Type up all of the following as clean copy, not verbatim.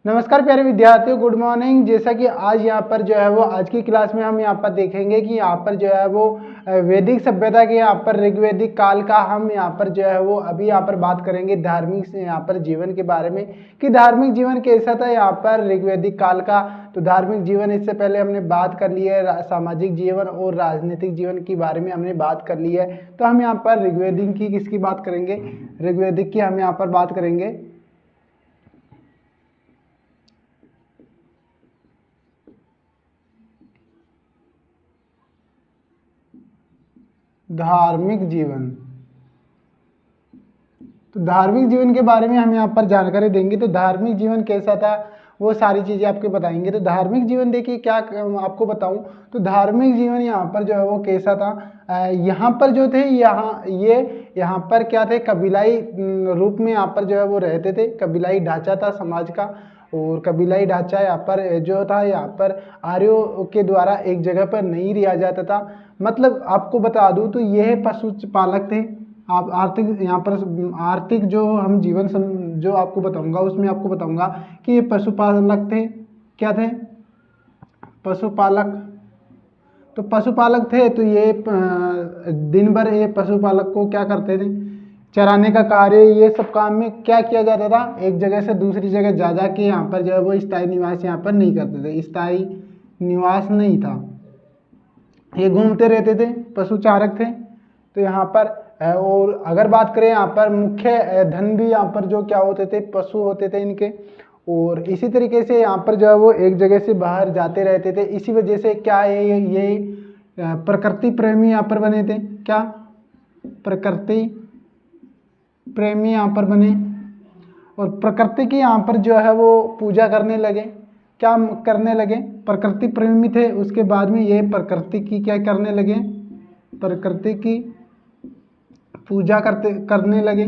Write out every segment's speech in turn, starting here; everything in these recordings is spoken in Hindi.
नमस्कार प्यारे विद्यार्थियों, गुड मॉर्निंग। जैसा कि आज यहाँ पर जो है वो आज की क्लास में हम यहाँ पर देखेंगे कि यहाँ पर जो है वो वैदिक सभ्यता के यहाँ पर ऋग्वैदिक काल का हम यहाँ पर जो है वो अभी यहाँ पर बात करेंगे धार्मिक से यहाँ पर जीवन के बारे में कि धार्मिक जीवन कैसा था यहाँ पर ऋग्वैदिक काल का। तो धार्मिक जीवन इससे पहले हमने बात कर ली है, सामाजिक जीवन और राजनीतिक जीवन के बारे में हमने बात कर ली है। तो हम यहाँ पर ऋग्वैदिक की किसकी बात करेंगे, ऋग्वैदिक की हम यहाँ पर बात करेंगे। धार्मिक जीवन, तो धार्मिक जीवन के बारे में हम यहाँ पर जानकारी देंगे। तो धार्मिक जीवन कैसा था वो सारी चीज़ें आपको बताएंगे। तो धार्मिक जीवन देखिए क्या आपको बताऊं, तो धार्मिक जीवन यहाँ पर जो है वो कैसा था। यहाँ पर जो थे यहाँ पर क्या थे, कबीलाई रूप में यहाँ पर जो है वो रहते थे। कबीलाई ढांचा था समाज का, और कबीलाई ढांचा यहाँ पर जो था, यहाँ पर आर्यों के द्वारा एक जगह पर नहीं रिहा जाता था। मतलब आपको बता दूं तो यह पशुपालक थे। आप आर्थिक यहाँ पर आर्थिक जो हम जीवन जो आपको बताऊंगा उसमें आपको बताऊंगा कि ये पशुपालक थे। क्या थे? पशुपालक। तो पशुपालक थे, तो ये दिन भर ये पशुपालक को क्या करते थे, चराने का कार्य, ये सब काम में क्या किया जाता था, एक जगह से दूसरी जगह जा के यहाँ पर जो है वो स्थायी निवास यहाँ पर नहीं करते थे। स्थायी निवास नहीं था, ये घूमते रहते थे, पशुचारक थे। तो यहाँ पर और अगर बात करें यहाँ पर मुख्य धन भी यहाँ पर जो क्या होते थे, पशु होते थे इनके। और इसी तरीके से यहाँ पर जो है वो एक जगह से बाहर जाते रहते थे। इसी वजह से क्या है, ये प्रकृति प्रेमी यहाँ पर बने थे। क्या? प्रकृति प्रेमी यहाँ पर बने, और प्रकृति की यहाँ पर जो है वो पूजा करने लगे। क्या करने लगे? प्रकृति प्रेमी थे, उसके बाद में ये प्रकृति की क्या करने लगे, प्रकृति की पूजा करने लगे।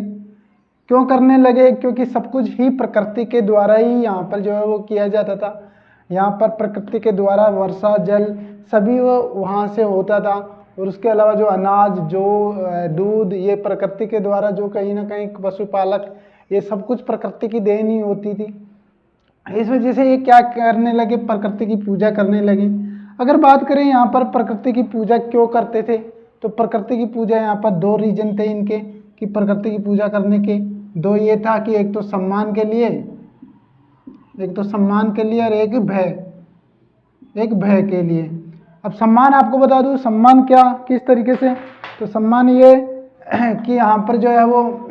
क्यों करने लगे? क्योंकि सब कुछ ही प्रकृति के द्वारा ही यहाँ पर जो है वो किया जाता था। यहाँ पर प्रकृति के द्वारा वर्षा जल सभी वो वहाँ से होता था। और उसके अलावा जो अनाज, जो दूध, ये प्रकृति के द्वारा जो कहीं ना कहीं पशुपालक, ये सब कुछ प्रकृति की देन ही होती थी। इस वजह से ये क्या करने लगे, प्रकृति की पूजा करने लगे। अगर बात करें यहाँ पर प्रकृति की पूजा क्यों करते थे, तो प्रकृति की पूजा यहाँ पर दो रीजन थे इनके कि प्रकृति की पूजा करने के दो, ये था कि एक तो सम्मान के लिए, और एक भय के लिए। अब सम्मान आपको बता दूं, सम्मान क्या किस तरीके से, तो सम्मान ये कि यहाँ पर जो है वो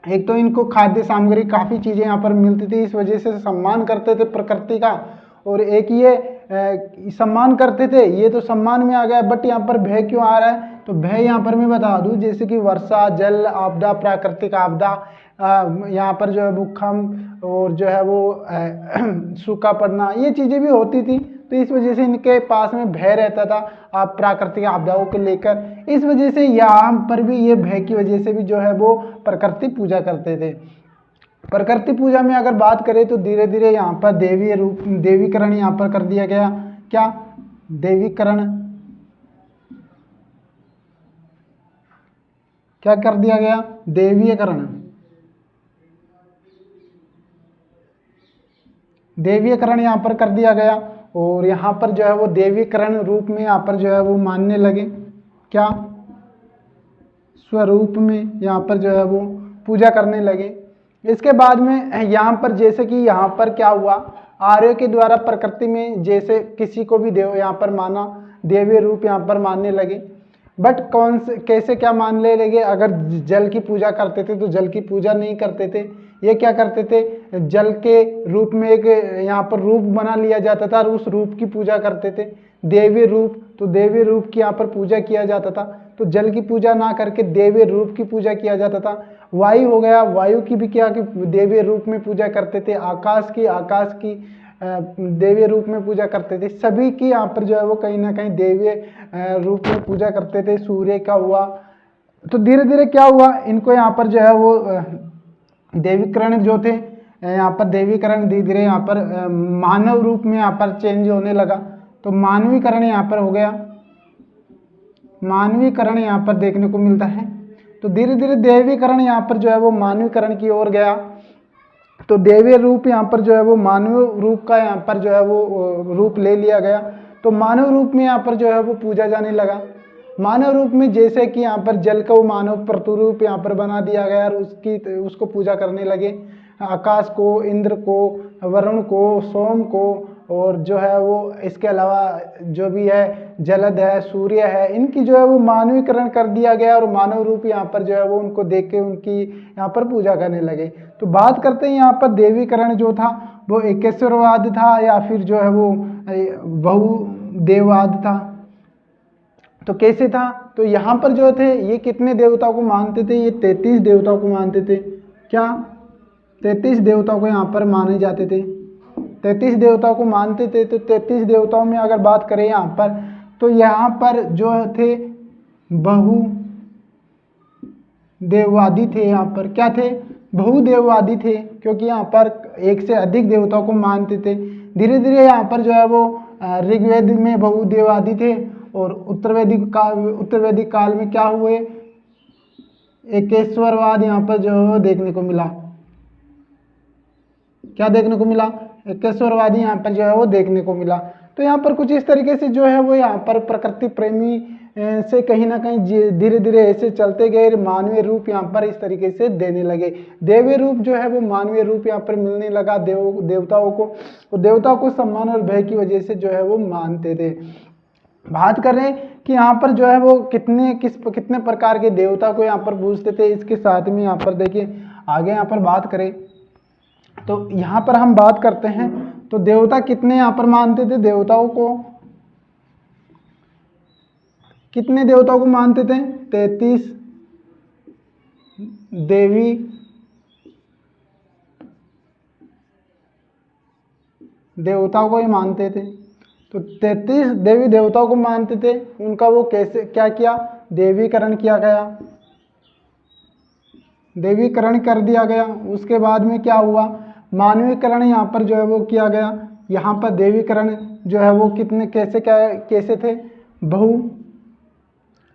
एक तो इनको खाद्य सामग्री काफ़ी चीज़ें यहाँ पर मिलती थी, इस वजह से सम्मान करते थे प्रकृति का। और एक ये सम्मान करते थे, ये तो सम्मान में आ गया, बट यहाँ पर भय क्यों आ रहा है, तो भय यहाँ पर मैं बता दूं जैसे कि वर्षा जल आपदा, प्राकृतिक आपदा, यहाँ पर जो है भूकंप और जो है वो सूखा पड़ना, ये चीज़ें भी होती थी। तो इस वजह से इनके पास में भय रहता था आप प्राकृतिक आपदाओं को लेकर। इस वजह से यहाँ पर भी ये भय की वजह से भी जो है वो प्रकृति पूजा करते थे। प्रकृति पूजा में अगर बात करें तो धीरे धीरे यहाँ पर देवीकरण यहाँ पर कर दिया गया। क्या? देवीकरण। क्या कर दिया गया? देवीकरण। देवीकरण यहाँ पर कर दिया गया, और यहाँ पर जो है वो देवीकरण रूप में यहाँ पर जो है वो मानने लगे। क्या? स्वरूप में यहाँ पर जो है वो पूजा करने लगे। इसके बाद में यहाँ पर जैसे कि यहाँ पर क्या हुआ, आर्यों के द्वारा प्रकृति में जैसे किसी को भी देव यहाँ पर माना, देवी रूप यहाँ पर मानने लगे। बट कौन से कैसे क्या मानने लगे, अगर जल की पूजा करते थे तो जल की पूजा नहीं करते थे। ये क्या करते थे, जल के रूप में एक यहाँ पर रूप बना लिया जाता था और उस रूप की पूजा करते थे, देवी रूप। तो देवी रूप की यहाँ पर पूजा किया जाता था। तो जल की पूजा ना करके देवी रूप की पूजा किया जाता था। वायु हो गया, वायु की भी क्या कि देवी रूप में पूजा करते थे। आकाश की देवी रूप में पूजा करते थे। सभी की यहाँ पर जो है वो कहीं ना कहीं देवी रूप में पूजा करते थे। सूर्य का हुआ, तो धीरे धीरे क्या हुआ, इनको यहाँ पर जो है वो देवीकरण जो थे, यहाँ पर देवीकरण धीरे धीरे यहाँ पर मानव रूप में यहाँ पर चेंज होने लगा। तो मानवीकरण यहाँ पर हो गया, मानवीकरण यहाँ पर देखने को मिलता है। तो धीरे धीरे देवीकरण यहाँ पर जो है वो मानवीकरण की ओर गया। तो दैवीय रूप यहाँ पर जो है वो मानव रूप का यहाँ पर जो है वो रूप ले लिया गया। तो मानव रूप में यहाँ पर जो है वो पूजा जाने लगा। मानव रूप में जैसे कि यहाँ पर जल को मानव प्रतिरूप यहाँ पर बना दिया गया और उसको पूजा करने लगे। आकाश को, इंद्र को, वरुण को, सोम को, और जो है वो इसके अलावा जो भी है जलद है, सूर्य है, इनकी जो है वो मानवीकरण कर दिया गया और मानव रूप यहाँ पर जो है वो उनको देख के उनकी यहाँ पर पूजा करने लगे। तो बात करते हैं यहाँ पर देवीकरण जो था वो एकेश्वरवाद था या फिर जो है वो बहुदेववाद था। तो कैसे था? तो यहाँ पर जो थे ये कितने देवताओं को मानते थे? ये 33 देवताओं को मानते थे। क्या 33 देवताओं को यहाँ पर माने जाते थे? 33 देवताओं को मानते थे। तो 33 देवताओं में अगर बात करें यहाँ पर, तो यहाँ पर जो थे बहु देववादी थे। यहाँ पर क्या थे? बहुदेववादी थे, क्योंकि यहाँ पर एक से अधिक देवताओं को मानते थे। धीरे धीरे यहाँ पर जो है वो ऋग्वेद में बहुदेववादी थे और उत्तरवैदिक काल में क्या हुए? एकेश्वरवाद यहाँ पर जो है वो देखने को मिला। क्या देखने को मिला? एकेश्वरवादी यहाँ पर जो है वो देखने को मिला। तो यहाँ पर कुछ इस तरीके से जो है वो यहाँ पर प्रकृति प्रेमी से कहीं ना कहीं धीरे धीरे ऐसे चलते गए, मानवीय रूप यहाँ पर इस तरीके से देने लगे। देवीय रूप जो है वो मानवीय रूप यहाँ पर मिलने लगा देवताओं को, और देवताओं को सम्मान और भय की वजह से जो है वो मानते थे। बात कर रहे हैं कि यहाँ पर जो है वो कितने प्रकार के देवता को यहाँ पर पूजते थे। इसके साथ में यहाँ पर देखिए आगे यहाँ पर बात करें तो यहाँ पर हम बात करते हैं तो देवता कितने यहाँ पर मानते थे? देवताओं को कितने देवताओं को मानते थे? 33 देवी देवताओं को ही मानते थे। तो 33 देवी देवताओं को मानते थे। उनका वो कैसे क्या किया? देवीकरण किया गया, देवीकरण कर दिया गया। उसके बाद में क्या हुआ? मानवीकरण यहाँ पर जो है वो किया गया। यहाँ पर देवीकरण जो है वो कैसे थे?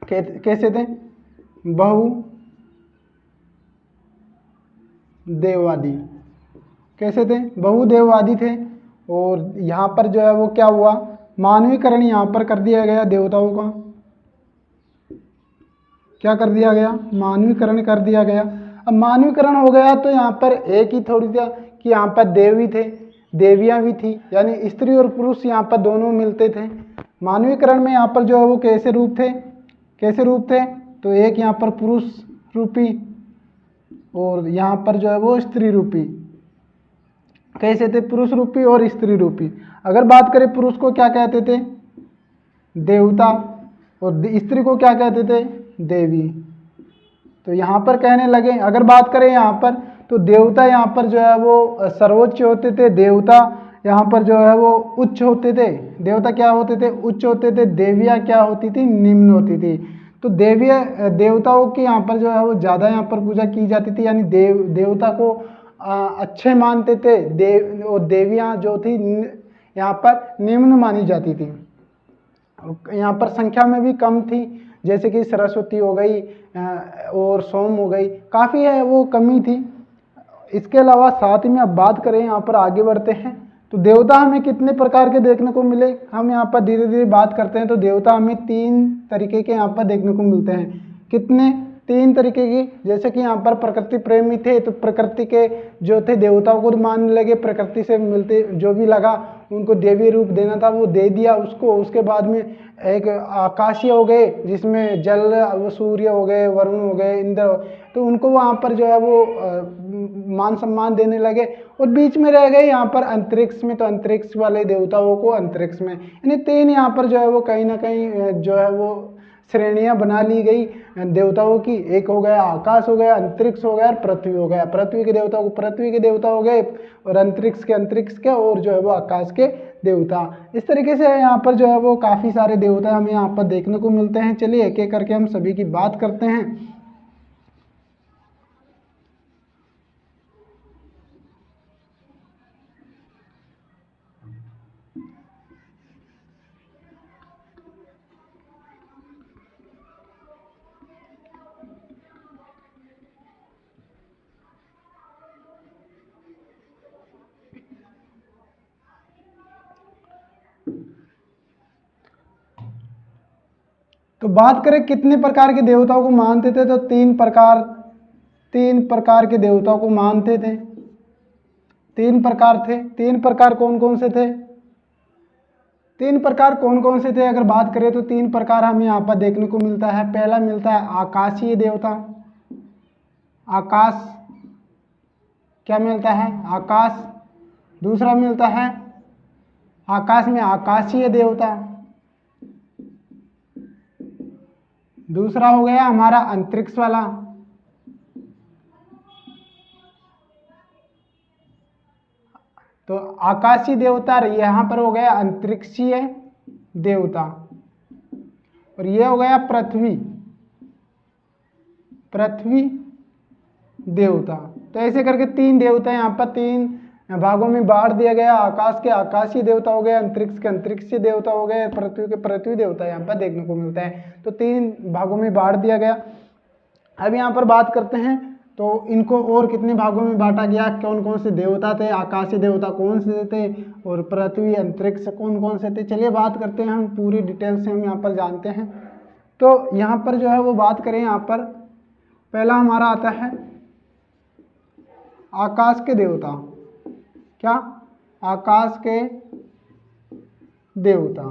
कैसे थे? बहु देववादी। कैसे थे? बहुदेववादी थे। और यहाँ पर जो है वो क्या हुआ? मानवीकरण यहाँ पर कर दिया गया देवताओं का। क्या कर दिया गया? मानवीकरण कर दिया गया। अब मानवीकरण हो गया तो यहाँ पर एक ही थोड़ी था कि यहाँ पर देवी थे, देवियाँ भी थी, यानी स्त्री और पुरुष यहाँ पर दोनों मिलते थे। मानवीकरण में यहाँ पर जो है वो कैसे रूप थे? तो एक यहाँ पर पुरुष रूपी और यहाँ पर जो है वो स्त्री रूपी। कैसे थे? पुरुष रूपी और स्त्री रूपी। अगर बात करें पुरुष को क्या कहते थे? देवता, और स्त्री को क्या कहते थे? देवी। तो यहाँ पर कहने लगे, अगर बात करें यहाँ पर तो देवता यहाँ पर जो है वो सर्वोच्च होते थे, देवता यहाँ पर जो है वो उच्च होते थे। देवता क्या होते थे? उच्च होते थे। देवियाँ क्या होती थी? निम्न होती थी। तो देवताओं की यहाँ पर जो है वो ज़्यादा यहाँ पर पूजा की जाती थी, यानी देवता को अच्छे मानते थे। और देवियाँ जो थी यहाँ पर निम्न मानी जाती थी। यहाँ पर संख्या में भी कम थी, जैसे कि सरस्वती हो गई और सोम हो गई, काफ़ी है वो कमी थी। इसके अलावा साथ में अब बात करें, यहाँ पर आगे बढ़ते हैं तो देवता हमें कितने प्रकार के देखने को मिले। हम यहाँ पर धीरे धीरे बात करते हैं तो देवता हमें 3 तरीके के यहाँ पर देखने को मिलते हैं। कितने? 3 तरीके की। जैसे कि यहाँ पर प्रकृति प्रेमी थे तो प्रकृति के जो थे देवताओं को मानने लगे, प्रकृति से मिलते जो भी लगा उनको देवी रूप देना था वो दे दिया उसको। उसके बाद में एक आकाशीय हो गए जिसमें जल, सूर्य हो गए, वरुण हो गए, इंद्र, तो उनको वहाँ पर जो है वो मान सम्मान देने लगे। और बीच में रह गए यहाँ पर अंतरिक्ष में, तो अंतरिक्ष वाले देवताओं को अंतरिक्ष में, यानी 3 यहाँ पर जो है वो कहीं ना कहीं जो है वो श्रेणियां बना ली गई देवताओं की। एक हो गया आकाश हो गया, अंतरिक्ष हो गया और पृथ्वी हो गया। पृथ्वी के देवताओं को पृथ्वी के देवता हो गए और अंतरिक्ष के और जो है वो आकाश के देवता। इस तरीके से यहाँ पर जो है वो काफ़ी सारे देवता हमें यहाँ पर देखने को मिलते हैं। चलिए एक एक करके हम सभी की बात करते हैं। तो बात करें कितने प्रकार के देवताओं को मानते थे, तो तीन प्रकार के देवताओं को मानते थे। तीन प्रकार थे। तीन प्रकार कौन कौन से थे? तीन प्रकार कौन कौन से थे अगर बात करें तो तीन प्रकार हमें यहाँ पर देखने को मिलता है। पहला मिलता है आकाशीय देवता। आकाश, क्या मिलता है? आकाश। दूसरा मिलता है आकाश में आकाशीय देवता। दूसरा हो गया हमारा अंतरिक्ष वाला। तो आकाशीय देवता, यहां पर हो गया अंतरिक्षीय देवता, और ये हो गया पृथ्वी देवता। तो ऐसे करके तीन देवता यहाँ पर तीन भागों में बांट दिया गया। आकाश के आकाशीय देवता हो गए, अंतरिक्ष के अंतरिक्षीय देवता हो गए, पृथ्वी के पृथ्वी देवता यहाँ पर देखने को मिलता है। तो तीन भागों में बांट दिया गया। अब यहाँ पर बात करते हैं तो इनको और कितने भागों में बांटा गया, कौन कौन से देवता थे, आकाशीय देवता कौन से थे और पृथ्वी अंतरिक्ष कौन कौन से थे। चलिए बात करते हैं, हम पूरी डिटेल से हम यहाँ पर जानते हैं। तो यहाँ पर जो है वो बात करें, यहाँ पर पहला हमारा आता है आकाश के देवता। क्या? आकाश के देवता।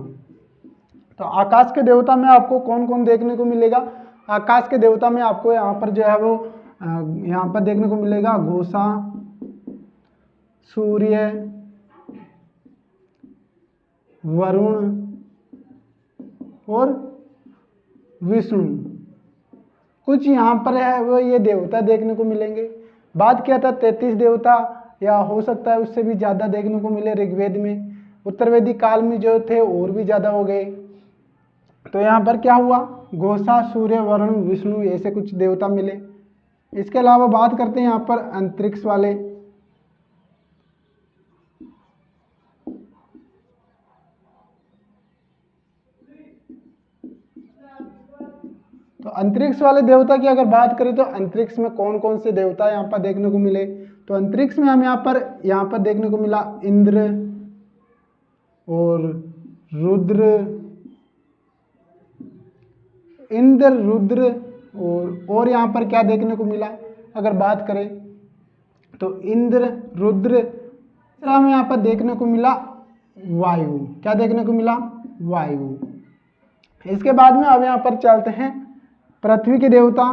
तो आकाश के देवता में आपको कौन कौन देखने को मिलेगा? आकाश के देवता में आपको यहाँ पर जो है वो यहाँ पर देखने को मिलेगा घोषा, सूर्य, वरुण और विष्णु। कुछ यहाँ पर है वो ये देवता देखने को मिलेंगे। बात किया था 33 देवता, या हो सकता है उससे भी ज़्यादा देखने को मिले ऋग्वेद में। उत्तरवेदिक काल में जो थे और भी ज़्यादा हो गए। तो यहाँ पर क्या हुआ? घोषा, सूर्य, वरुण, विष्णु, ऐसे कुछ देवता मिले। इसके अलावा बात करते हैं यहाँ पर अंतरिक्ष वाले। तो अंतरिक्ष वाले देवता की अगर बात करें तो अंतरिक्ष में कौन कौन से देवता यहाँ पर देखने को मिले, तो अंतरिक्ष में हम यहाँ पर देखने को मिला इंद्र और रुद्र और यहाँ पर क्या देखने को मिला अगर बात करें तो इंद्र, रुद्र। तीसरा हमें यहाँ पर देखने को मिला वायु। क्या देखने को मिला? वायु। इसके बाद में अब यहाँ पर चलते हैं पृथ्वी के देवता।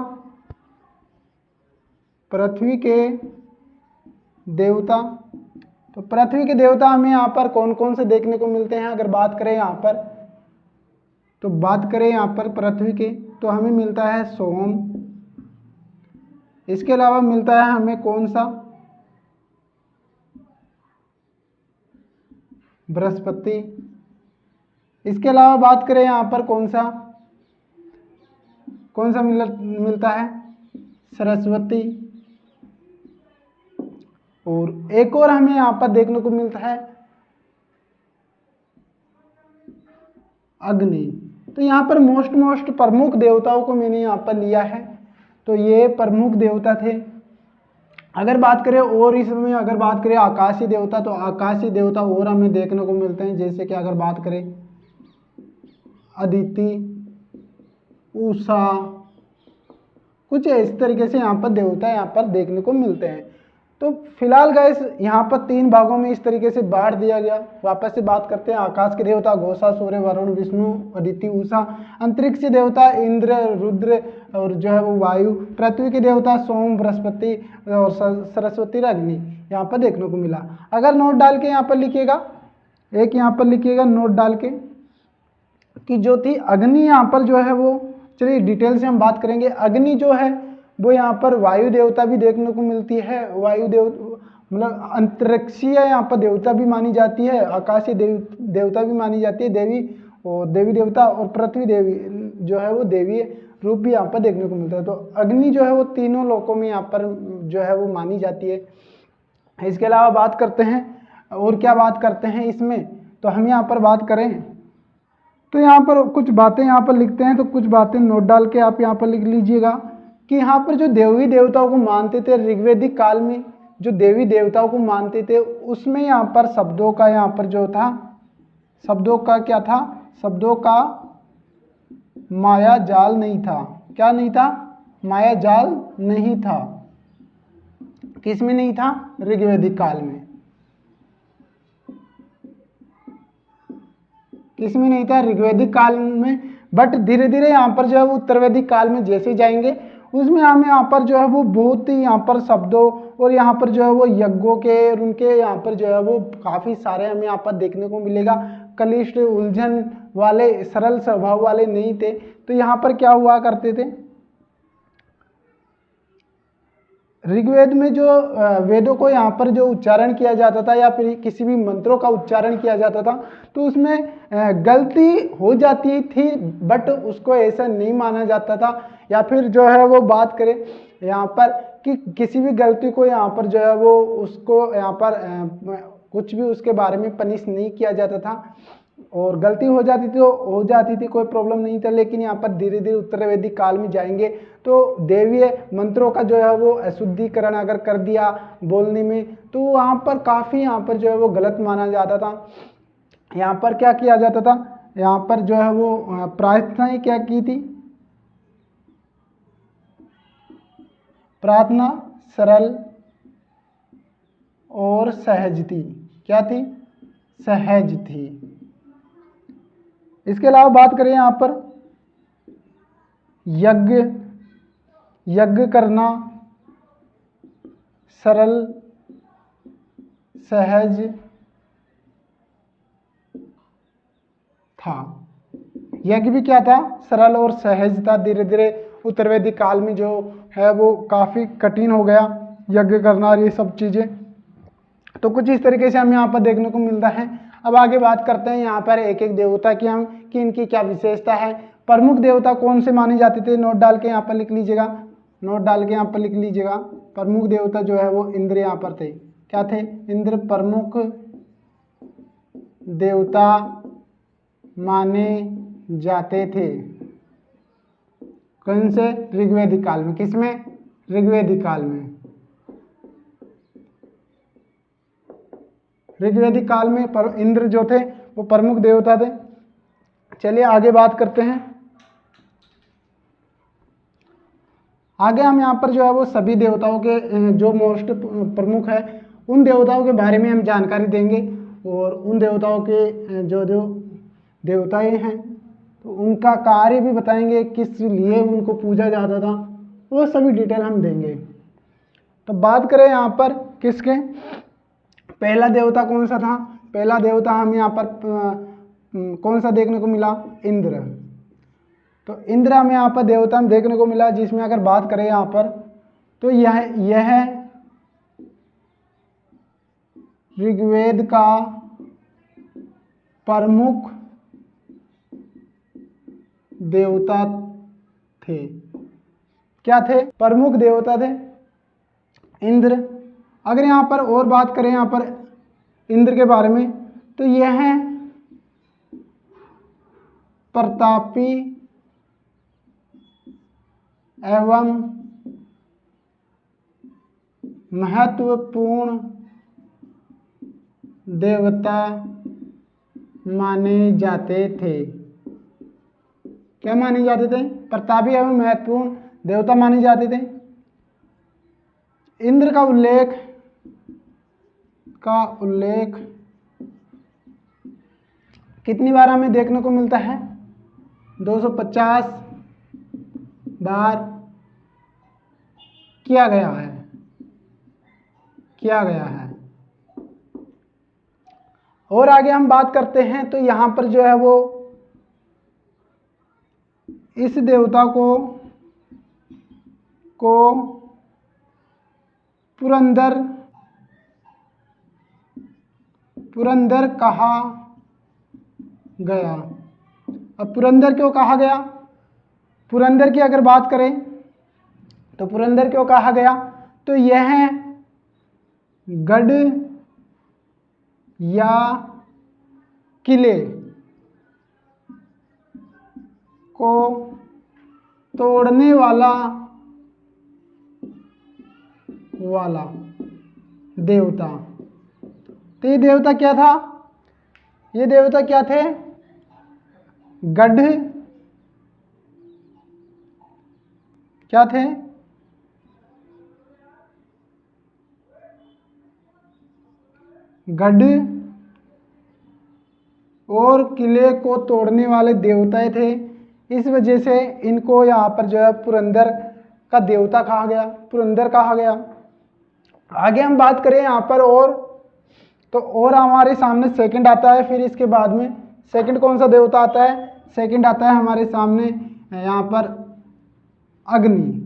पृथ्वी के देवता, तो पृथ्वी के देवता हमें यहाँ पर कौन कौन से देखने को मिलते हैं अगर बात करें यहाँ पर, तो बात करें यहाँ पर पृथ्वी के तो हमें मिलता है सोम। इसके अलावा मिलता है हमें कौन सा? बृहस्पति। इसके अलावा बात करें यहाँ पर कौन सा मिलता है? सरस्वती। और एक और हमें यहाँ पर देखने को मिलता है अग्नि। तो यहाँ पर मोस्ट प्रमुख देवताओं को मैंने यहाँ पर लिया है। तो ये प्रमुख देवता थे। अगर बात करें और इसमें अगर बात करें आकाशीय देवता, तो आकाशीय देवता और हमें देखने को मिलते हैं, जैसे कि अगर बात करें अदिति, उषा, कुछ इस तरीके से यहाँ पर देवता यहाँ पर देखने को मिलते हैं। तो फिलहाल गाइस यहाँ पर तीन भागों में इस तरीके से बांट दिया गया। वापस से बात करते हैं, आकाश के देवता घोषा, सूर्य, वरुण, विष्णु, अदिति, उषा। अंतरिक्ष के देवता इंद्र, रुद्र और जो है वो वायु। पृथ्वी के देवता सोम, बृहस्पति और सरस्वती, अग्नि यहाँ पर देखने को मिला। अगर नोट डाल के यहाँ पर लिखिएगा, एक यहाँ पर लिखिएगा नोट डाल के कि जो थी अग्नि यहाँ पर जो है वो, चलिए डिटेल से हम बात करेंगे। अग्नि जो है वो यहाँ पर वायु देवता भी देखने को मिलती है। वायु मतलब अंतरिक्षीय यहाँ पर देवता भी मानी जाती है, आकाशीय देवता भी मानी जाती है, देवी और देवी देवता, और पृथ्वी देवी जो है वो देवी रूप भी यहाँ पर देखने को मिलता है। तो अग्नि जो है वो तीनों लोकों में यहाँ पर जो है वो मानी जाती है। इसके अलावा बात करते हैं और क्या बात करते हैं इसमें, तो हम यहाँ पर बात करें तो यहाँ पर कुछ बातें यहाँ पर लिखते हैं। तो कुछ बातें नोट डाल के आप यहाँ पर लिख लीजिएगा कि यहाँ पर जो देवी देवताओं को मानते थे ऋग्वेदिक काल में, जो देवी देवताओं को मानते थे उसमें यहाँ पर शब्दों का यहाँ पर जो था, शब्दों का क्या था? शब्दों का माया जाल नहीं था। क्या नहीं था? माया जाल नहीं था। किस में नहीं था? ऋग्वैदिक काल में। किस में नहीं था? ऋग्वैदिक काल में। बट धीरे धीरे यहाँ पर जो है वो उत्तरवैदिक काल में जैसे जाएंगे उसमें हम यहाँ पर जो है वो बहुत ही यहाँ पर शब्दों और यहाँ पर जो है वो यज्ञों के और उनके यहाँ पर जो है वो काफी सारे हमें यहाँ पर देखने को मिलेगा। कलिष्ट उलझन वाले सरल स्वभाव वाले नहीं थे। तो यहाँ पर क्या हुआ करते थे? ऋग्वेद में जो वेदों को यहाँ पर जो उच्चारण किया जाता था या फिर किसी भी मंत्रों का उच्चारण किया जाता था तो उसमें गलती हो जाती थी, बट उसको ऐसा नहीं माना जाता था। या फिर जो है वो बात करें यहाँ पर कि किसी भी गलती को यहाँ पर जो है वो उसको यहाँ पर कुछ भी उसके बारे में पनिश नहीं किया जाता था और गलती हो जाती थी तो हो जाती थी, कोई प्रॉब्लम नहीं था। लेकिन यहाँ पर धीरे धीरे उत्तरवैदिक काल में जाएंगे तो देवीय मंत्रों का जो है वो अशुद्धिकरण अगर कर दिया बोलने में तो वहाँ पर काफ़ी यहाँ पर जो है वो गलत माना जाता था। यहाँ पर क्या किया जाता था? यहाँ पर जो है वो प्रार्थनाएं क्या की थी? प्रार्थना सरल और सहज थी। क्या थी? सहज थी। इसके अलावा बात करें यहाँ पर यज्ञ करना सरल सहज था। यज्ञ भी क्या था? सरल और सहज था। धीरे धीरे उत्तरवैदिक काल में जो है वो काफी कठिन हो गया यज्ञ करना और ये सब चीजें। तो कुछ इस तरीके से हमें यहाँ पर देखने को मिलता है। अब आगे बात करते हैं यहाँ पर एक एक देवता की हम कि इनकी क्या विशेषता है। प्रमुख देवता कौन से माने जाते थे? नोट डाल के यहाँ पर लिख लीजिएगा। नोट डाल के यहाँ पर लिख लीजिएगा। प्रमुख देवता जो है वो इंद्र यहाँ पर थे। क्या थे? इंद्र प्रमुख देवता माने जाते थे। कौन से? ऋग्वैदिक काल में। किसमें? ऋग्वैदिक काल में। ऋग्वैदिक काल में इंद्र जो थे वो प्रमुख देवता थे। चलिए आगे बात करते हैं। आगे हम यहाँ पर जो है वो सभी देवताओं के जो मोस्ट प्रमुख है उन देवताओं के बारे में हम जानकारी देंगे और उन देवताओं के जो देवताएं हैं तो उनका कार्य भी बताएंगे, किस लिए उनको पूजा जाता था, वो सभी डिटेल हम देंगे। तो बात करें यहाँ पर किसके? पहला देवता कौन सा था? पहला देवता हम यहाँ पर कौन सा देखने को मिला? इंद्र। तो इंद्र हमें यहाँ पर देवता में देखने को मिला, जिसमें अगर बात करें यहाँ पर तो यह ऋग्वेद का प्रमुख देवता थे। क्या थे? प्रमुख देवता थे इंद्र। अगर यहाँ पर और बात करें यहाँ पर इंद्र के बारे में तो यह प्रतापी एवं महत्वपूर्ण देवता माने जाते थे। क्या माने जाते थे? प्रतापी एवं महत्वपूर्ण देवता माने जाते थे। इंद्र का उल्लेख कितनी बार हमें देखने को मिलता है? 250 बार किया गया है। और आगे हम बात करते हैं तो यहां पर जो है वो इस देवता को पुरंदर कहा गया। अब पुरंदर क्यों कहा गया? पुरंदर की अगर बात करें तो पुरंदर क्यों कहा गया? तो यह गढ़ या किले को तोड़ने वाला देवता। तो ये देवता क्या था? ये देवता क्या थे? गढ़ क्या थे? गढ़ और किले को तोड़ने वाले देवताएं थे। इस वजह से इनको यहाँ पर जो है पुरंदर का देवता कहा गया, पुरंदर कहा गया। आगे हम बात करें यहाँ पर और, तो और हमारे सामने सेकंड आता है। फिर इसके बाद में सेकंड कौन सा देवता आता है? सेकंड आता है हमारे सामने यहाँ पर अग्नि।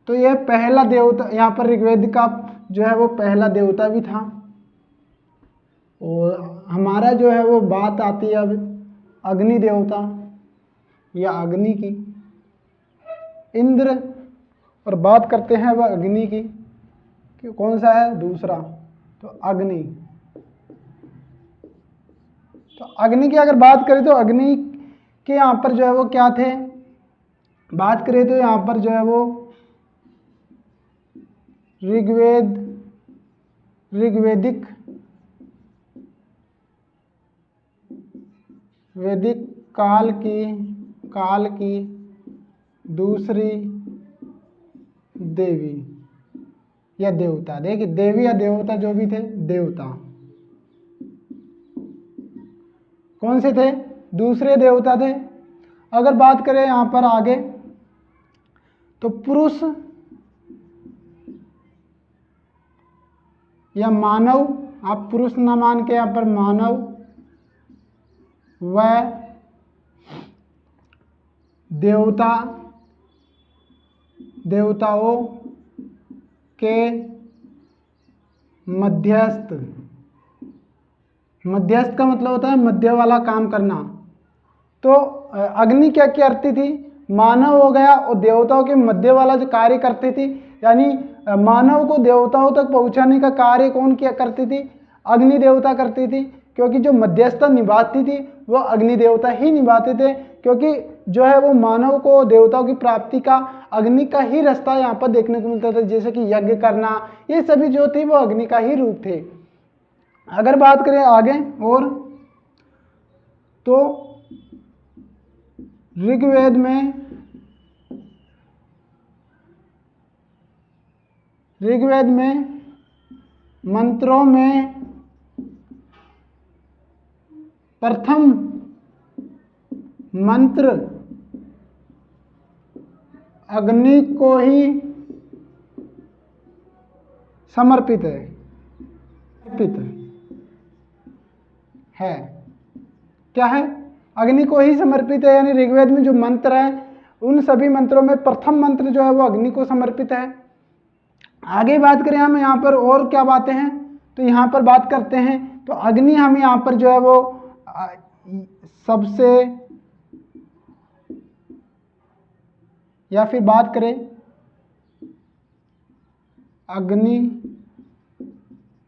तो यह पहला देवता यहाँ पर ऋग्वेद का जो है वो पहला देवता भी था। और हमारा जो है वो बात आती है अब अग्नि देवता या अग्नि की। इंद्र, और बात करते हैं वह अग्नि की कि कौन सा है? दूसरा, तो अग्नि। तो अग्नि की अगर बात करें तो अग्नि के यहाँ पर जो है वो क्या थे? बात करें तो यहाँ पर जो है वो वैदिक काल की दूसरी देवी या देवता। देखिए, देवी या देवता जो भी थे, देवता कौन से थे? दूसरे देवता थे। अगर बात करें यहाँ पर आगे, तो पुरुष या मानव, आप पुरुष न मान के यहाँ पर मानव व देवताओं के मध्यस्थ का मतलब होता है मध्य वाला काम करना। तो अग्नि क्या करती थी? मानव हो गया और देवताओं के मध्य वाला जो कार्य करती थी, यानी मानव को देवताओं तक पहुंचाने का कार्य कौन किया करती थी? अग्नि देवता करती थी। क्योंकि जो मध्यस्थता निभाती थी वो अग्नि देवता ही निभाते थे, क्योंकि जो है वो मानव को देवताओं की प्राप्ति का अग्नि का ही रास्ता यहाँ पर देखने को मिलता था। जैसे कि यज्ञ करना, ये सभी जो थे वो अग्नि का ही रूप थे। अगर बात करें आगे और, तो ऋग्वेद में मंत्रों में प्रथम मंत्र अग्नि को ही समर्पित है। क्या है? अग्नि को ही समर्पित है। यानी ऋग्वेद में जो मंत्र है उन सभी मंत्रों में प्रथम मंत्र जो है वो अग्नि को समर्पित है। आगे बात करें हम यहाँ पर और क्या बातें हैं, तो यहाँ पर बात करते हैं तो अग्नि हम यहाँ पर जो है वो सबसे, या फिर बात करें अग्नि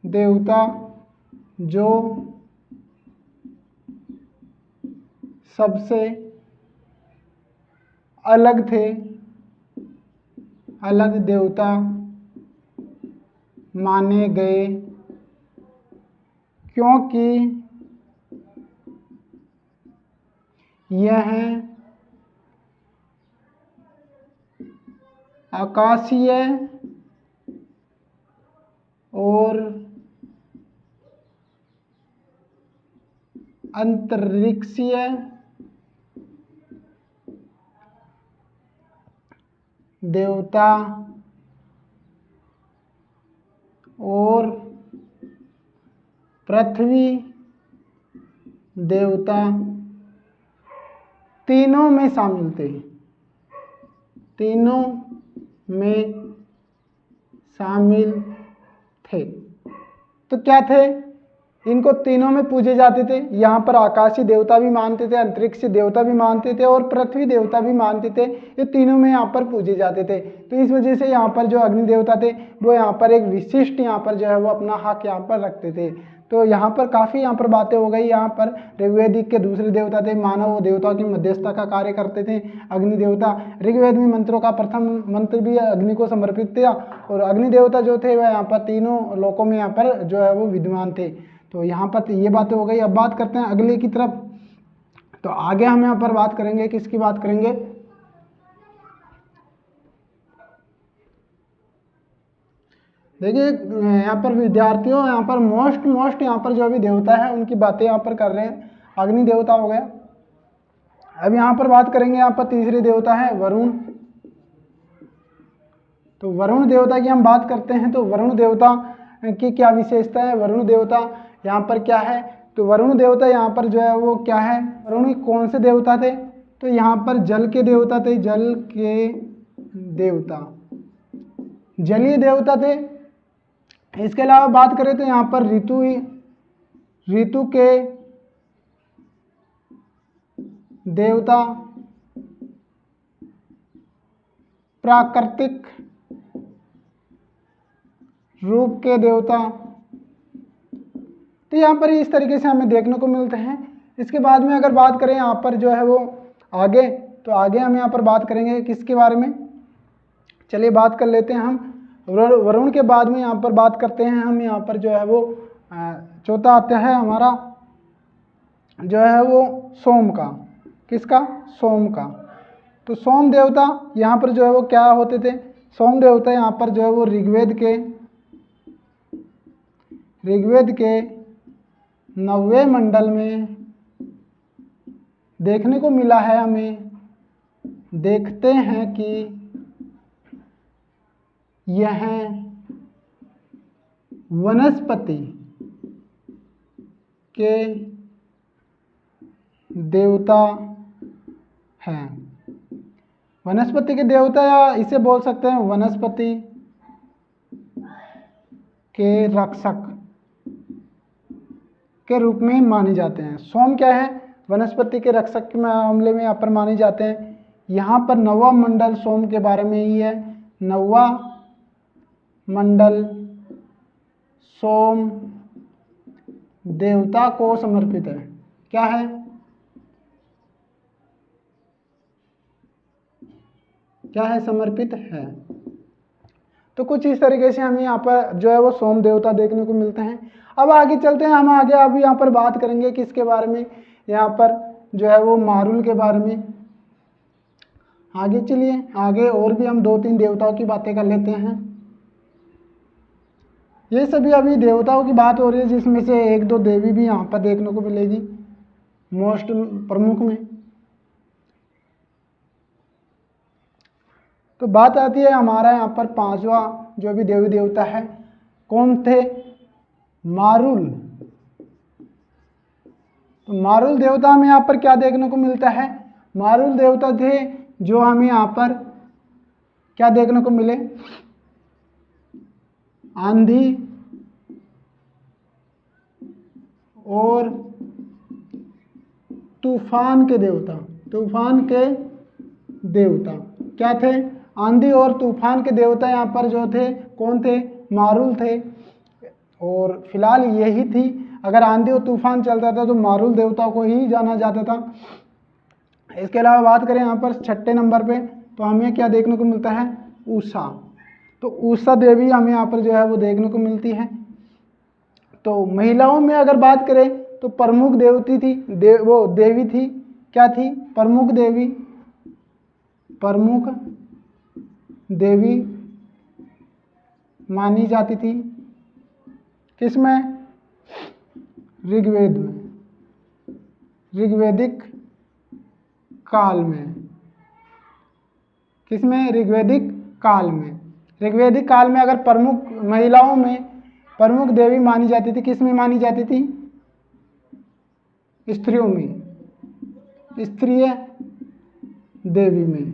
देवता जो सबसे अलग थे, अलग देवता माने गए, क्योंकि यह आकाशीय और अंतरिक्षीय देवता और पृथ्वी देवता तीनों में शामिल थे, तीनों में शामिल थे। तो क्या थे? इनको तीनों में पूजे जाते थे। यहाँ पर आकाशीय देवता भी मानते थे, अंतरिक्ष देवता भी मानते थे और पृथ्वी देवता भी मानते थे। ये तीनों में यहाँ पर पूजे जाते थे। तो इस वजह से यहाँ पर जो अग्नि देवता थे वो यहाँ पर एक विशिष्ट यहाँ पर जो है वो अपना हक यहाँ पर रखते थे। तो यहाँ पर काफ़ी यहाँ पर बातें हो गई। यहाँ पर ऋग्वेदिक के दूसरे देवता थे, मानव देवताओं की मध्यस्थता का कार्य करते थे अग्नि देवता। ऋग्वेद में मंत्रों का प्रथम मंत्र भी अग्नि को समर्पित था और अग्नि देवता जो थे वह यहाँ पर तीनों लोकों में यहाँ पर जो है वो विद्यमान थे। तो यहाँ पर ये बातें हो गई। अब बात करते हैं अगले की तरफ। तो आगे हम यहाँ पर बात करेंगे, किसकी बात करेंगे? देखिए यहाँ पर विद्यार्थियों, यहाँ पर मोस्ट यहाँ पर जो भी देवता है उनकी बातें यहाँ पर कर रहे हैं। अग्नि देवता हो गया। अब यहाँ पर बात करेंगे, यहाँ पर तीसरे देवता है वरुण। तो वरुण देवता की हम बात करते हैं तो वरुण देवता की क्या विशेषता है। वरुण देवता यहाँ पर क्या है, तो वरुण देवता यहाँ पर जो है वो क्या है, वरुण कौन से देवता थे, तो यहाँ पर जल के देवता थे, जल के देवता, जलीय देवता थे। इसके अलावा बात करें तो यहाँ पर ऋतु के देवता, प्राकृतिक रूप के देवता। तो यहाँ पर इस तरीके से हमें देखने को मिलते हैं। इसके बाद में अगर बात करें यहाँ पर जो है वो आगे, तो आगे हम यहाँ पर बात करेंगे किसके बारे में, चलिए बात कर लेते हैं हम वरुण के बाद में यहाँ पर बात करते हैं हम यहाँ पर जो है वो चौथा आता है हमारा जो है वो सोम का। किसका, सोम का। तो सोम देवता यहाँ पर जो है वो क्या होते थे, सोम देवता यहाँ पर जो है वो ऋग्वेद के 9वें मंडल में देखने को मिला है। हमें देखते हैं कि यह वनस्पति के देवता हैं। वनस्पति के देवता, या इसे बोल सकते हैं वनस्पति के रक्षक के रूप में माने जाते हैं। सोम क्या है, वनस्पति के रक्षक के मामले में यहाँ पर माने जाते हैं। यहाँ पर 9वां मंडल सोम के बारे में ही है। 9वां मंडल सोम देवता को समर्पित है। क्या है, क्या है, समर्पित है। तो कुछ इस तरीके से हमें यहाँ पर जो है वो सोम देवता देखने को मिलते हैं। अब आगे चलते हैं हम, आगे अब यहाँ पर बात करेंगे किसके बारे में, यहाँ पर जो है वो मारुल के बारे में। आगे चलिए, आगे और भी हम 2-3 देवताओं की बातें कर लेते हैं। ये सभी अभी देवताओं की बात हो रही है, जिसमें से 1-2 देवी भी यहाँ पर देखने को मिलेगी मोस्ट प्रमुख में। तो बात आती है हमारा यहाँ पर 5वां जो भी देवी देवता है, कौन थे, मारुल। तो मारुल देवता में यहाँ पर क्या देखने को मिलता है, मारुल देवता थे जो हमें यहाँ पर क्या देखने को मिले, आंधी और तूफान के देवता। तूफान के देवता क्या थे, आंधी और तूफान के देवता यहाँ पर जो थे कौन थे, मारुल थे। और फिलहाल यही थी, अगर आंधी और तूफान चलता था तो मारुल देवता को ही जाना जाता था। इसके अलावा बात करें यहाँ पर 6ठे नंबर पे, तो हमें क्या देखने को मिलता है, उषा। तो उषा देवी हमें यहाँ पर जो है वो देखने को मिलती है। तो महिलाओं में अगर बात करें तो प्रमुख देवती थी, वो देवी थी, क्या थी, प्रमुख देवी, प्रमुख देवी मानी जाती थी। किसमें, ऋग्वेद में, ऋग्वेदिक काल में। किसमें, ऋग्वेदिक काल में। ऋग्वेदिक काल में अगर प्रमुख महिलाओं में प्रमुख देवी मानी जाती थी, किसमें मानी जाती थी, स्त्रियों में, स्त्रीय देवी में।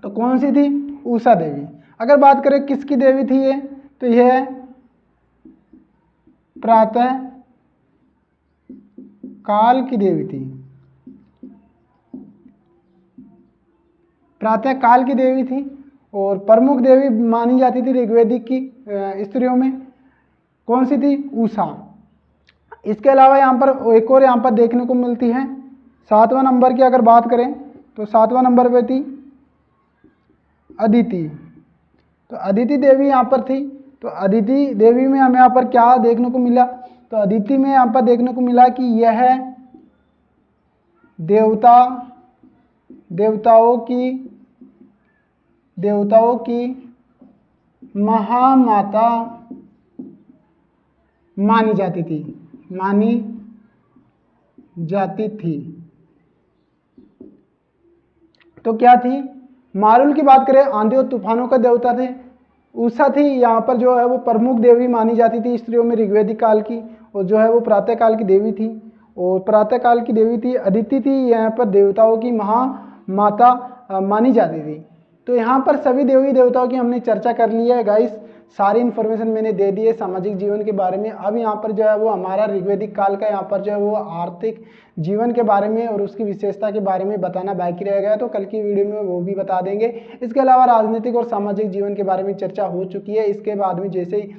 तो कौन सी थी, उषा देवी। अगर बात करें किसकी देवी थी ये, तो यह प्रातः काल की देवी थी, प्रातः काल की देवी थी। और प्रमुख देवी मानी जाती थी ऋग्वेदिक की स्त्रियों में, कौन सी थी, उषा। इसके अलावा यहाँ पर एक और यहाँ पर देखने को मिलती है, 7वां नंबर की अगर बात करें तो 7वां नंबर पे थी अदिति। तो अदिति देवी यहाँ पर थी। तो अदिति देवी में हमें यहाँ पर क्या देखने को मिला, तो अदिति में यहाँ पर देखने को मिला कि यह देवताओं की महामाता मानी जाती थी, मानी जाती थी। तो क्या थी? मारुल की बात करें, आंधी और तूफानों का देवता थे। उषा थी, यहाँ पर जो है वो प्रमुख देवी मानी जाती थी स्त्रियों में ऋग्वैदिक काल की, और जो है वो प्रातः काल की देवी थी। और प्रातः काल की देवी थी अदिति थी, यहाँ पर देवताओं की महामाता मानी जाती थी। तो यहाँ पर सभी देवी देवताओं की हमने चर्चा कर ली है गाइस, सारी इन्फॉर्मेशन मैंने दे दी है सामाजिक जीवन के बारे में। अब यहाँ पर जो है वो हमारा ऋग्वैदिक काल का यहाँ पर जो है वो आर्थिक जीवन के बारे में और उसकी विशेषता के बारे में बताना बाकी रह गया, तो कल की वीडियो में वो भी बता देंगे। इसके अलावा राजनीतिक और सामाजिक जीवन के बारे में चर्चा हो चुकी है। इसके बाद में जैसे ही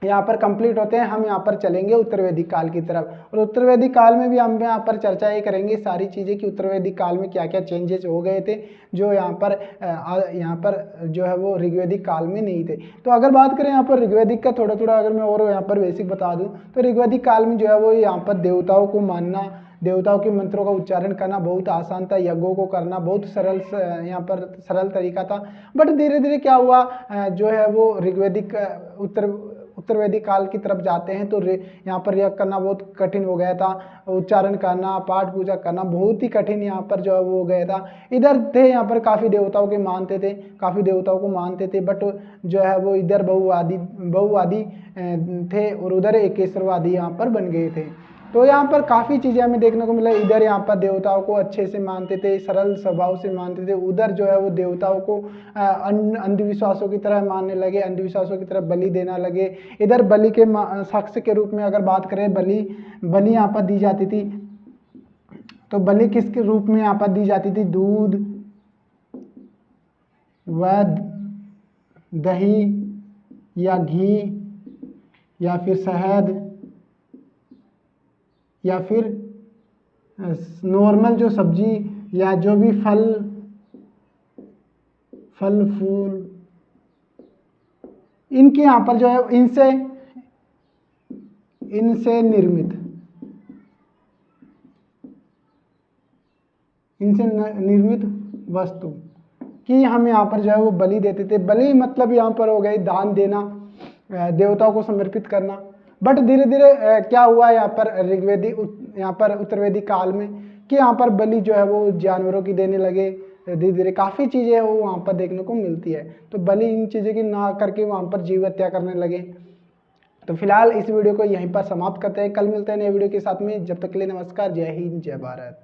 यहाँ पर कंप्लीट होते हैं, हम यहाँ पर चलेंगे उत्तर वैदिक काल की तरफ, और उत्तर वैदिक काल में भी हम यहाँ पर चर्चा ये करेंगे सारी चीज़ें कि उत्तर वैदिक काल में क्या क्या चेंजेस हो गए थे जो यहाँ पर जो है वो ऋग्वैदिक काल में नहीं थे। तो अगर बात करें यहाँ पर ऋग्वैदिक का थोड़ा थोड़ा अगर मैं और यहाँ पर बेसिक बता दूँ, तो ऋग्वैदिक काल में जो है वो यहाँ पर देवताओं को मानना, देवताओं के मंत्रों का उच्चारण करना बहुत आसान था, यज्ञों को करना बहुत सरल यहाँ पर सरल तरीका था। बट धीरे धीरे क्या हुआ, जो है वो ऋग्वैदिक उत्तर वैदिक काल की तरफ जाते हैं तो यहाँ पर यज्ञ करना बहुत कठिन हो गया था, उच्चारण करना, पाठ पूजा करना बहुत ही कठिन यहाँ पर जो है वो हो गया था। इधर थे यहाँ पर काफ़ी देवताओं के मानते थे, काफ़ी देवताओं को मानते थे, बट जो है वो इधर बहुवादी थे और उधर एकेश्वरवादी यहाँ पर बन गए थे। तो यहाँ पर काफ़ी चीज़ें हमें देखने को मिला, इधर यहाँ पर देवताओं को अच्छे से मानते थे, सरल स्वभाव से मानते थे, उधर जो है वो देवताओं को अंधविश्वासों की तरह मानने लगे, अंधविश्वासों की तरह बलि देना लगे। इधर बलि के साक्ष्य के रूप में अगर बात करें, बलि यहाँ पर दी जाती थी। तो बलि किसके रूप में यहाँ पर दी जाती थी? दूध व दही या घी या फिर शहद या फिर नॉर्मल जो सब्जी या जो भी फल फूल, इनके यहाँ पर जो है इनसे निर्मित वस्तु कि हम यहाँ पर जो है वो बलि देते थे। बलि मतलब यहाँ पर हो गई दान देना, देवताओं को समर्पित करना। बट धीरे धीरे क्या हुआ यहाँ पर उत्तर वैदिक काल में कि यहाँ पर बलि जो है वो जानवरों की देने लगे। धीरे धीरे काफ़ी चीज़ें वो वहाँ पर देखने को मिलती है, तो बलि इन चीज़ों की ना करके वहाँ पर जीव हत्या करने लगे। तो फिलहाल इस वीडियो को यहीं पर समाप्त करते हैं, कल मिलते हैं नए वीडियो के साथ में। जब तक के लिए नमस्कार, जय हिंद, जय भारत।